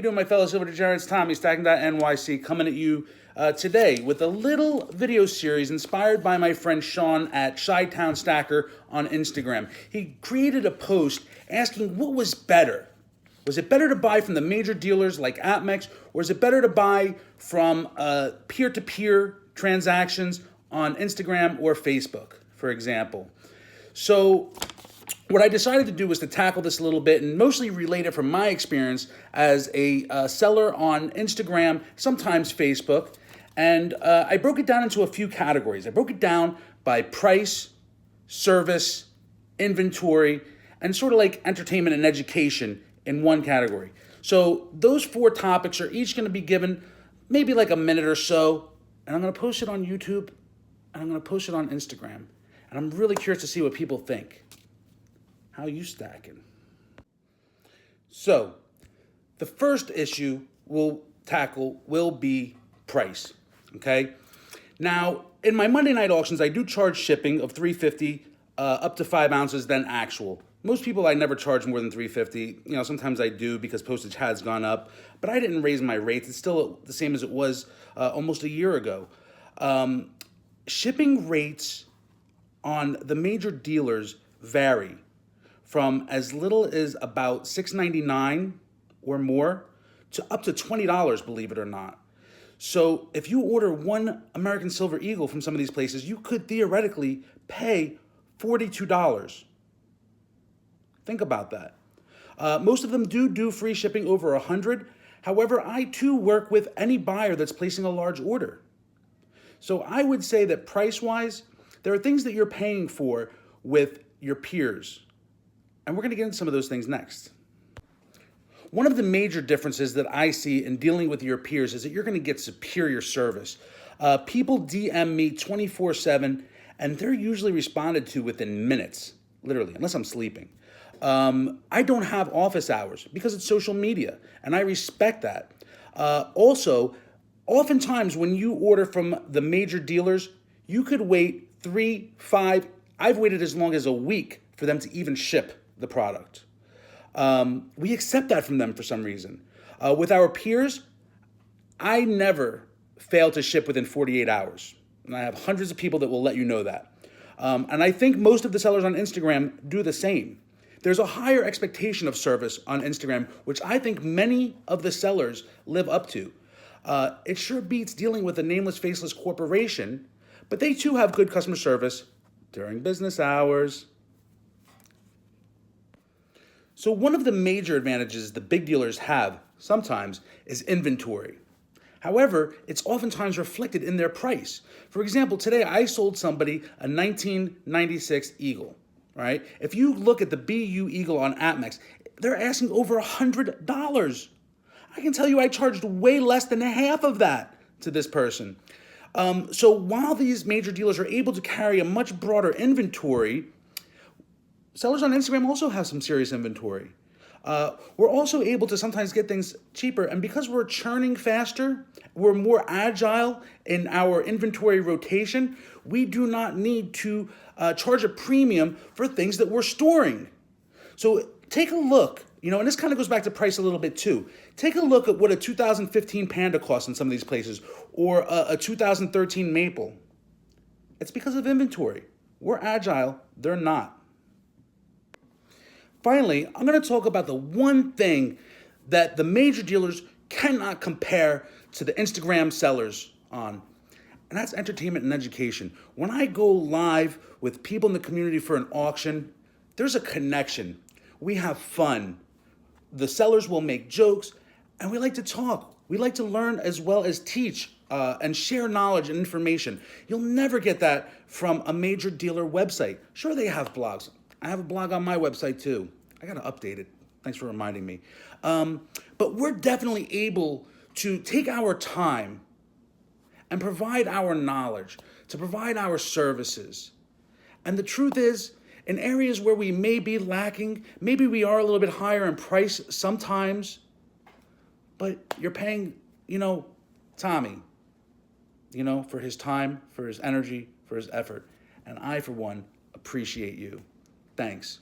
you doing, my fellow silver degenerates? Tommy, Stacking.NYC, coming at you today with a little video series inspired by my friend Sean at Chi-Town Stacker on Instagram. He created a post asking what was better. Was it better to buy from the major dealers like APMEX, or is it better to buy from peer-to-peer transactions on Instagram or Facebook, for example? So what I decided to do was to tackle this a little bit and mostly relate it from my experience as a seller on Instagram, sometimes Facebook. And I broke it down into a few categories. I broke it down by price, service, inventory, and sort of like entertainment and education in one category. So those four topics are each going to be given maybe like a minute or so. And I'm going to post it on YouTube and I'm going to post it on Instagram. And I'm really curious to see what people think. How you stacking? So, the first issue we'll tackle will be price, okay? Now, in my Monday night auctions, I do charge shipping of $3.50 up to 5 ounces than actual. Most people, I never charge more than $3.50. You know, sometimes I do because postage has gone up, but I didn't raise my rates. It's still the same as it was almost a year ago. Shipping rates on the major dealers vary from as little as about $6.99 or more to up to $20, believe it or not. So if you order one American Silver Eagle from some of these places, you could theoretically pay $42. Think about that. Most of them do free shipping over $100. However, I too work with any buyer that's placing a large order. So I would say that price-wise, there are things that you're paying for with your peers. And we're going to get into some of those things next. One of the major differences that I see in dealing with your peers is that you're going to get superior service. People DM me 24/7, and they're usually responded to within minutes, literally, unless I'm sleeping. I don't have office hours because it's social media, and I respect that. Also, oftentimes when you order from the major dealers, you could wait 3, 5, I've waited as long as a week for them to even ship the product. We accept that from them for some reason. With our peers, I never fail to ship within 48 hours. And I have hundreds of people that will let you know that. And I think most of the sellers on Instagram do the same. There's a higher expectation of service on Instagram, which I think many of the sellers live up to. It sure beats dealing with a nameless, faceless corporation, but they too have good customer service during business hours. So one of the major advantages the big dealers have sometimes is inventory. However, it's oftentimes reflected in their price. For example, today I sold somebody a 1996 Eagle, right? If you look at the BU Eagle on APMEX, they're asking over $100. I can tell you I charged way less than half of that to this person. So while these major dealers are able to carry a much broader inventory, sellers on Instagram also have some serious inventory. We're also able to sometimes get things cheaper, and because we're churning faster, we're more agile in our inventory rotation, we do not need to charge a premium for things that we're storing. So take a look, and this kind of goes back to price a little bit too. Take a look at what a 2015 Panda costs in some of these places, or a 2013 Maple. It's because of inventory. We're agile, they're not. Finally, I'm going to talk about the one thing that the major dealers cannot compare to the Instagram sellers on, and that's entertainment and education. When I go live with people in the community for an auction, there's a connection. We have fun. The sellers will make jokes, and we like to talk. We like to learn as well as teach and share knowledge and information. You'll never get that from a major dealer website. Sure, they have blogs. I have a blog on my website too. I got to update it. Thanks for reminding me. But we're definitely able to take our time and provide our knowledge, to provide our services. And the truth is, in areas where we may be lacking, maybe we are a little bit higher in price sometimes, but you're paying, Tommy, for his time, for his energy, for his effort. And I, for one, appreciate you. Thanks.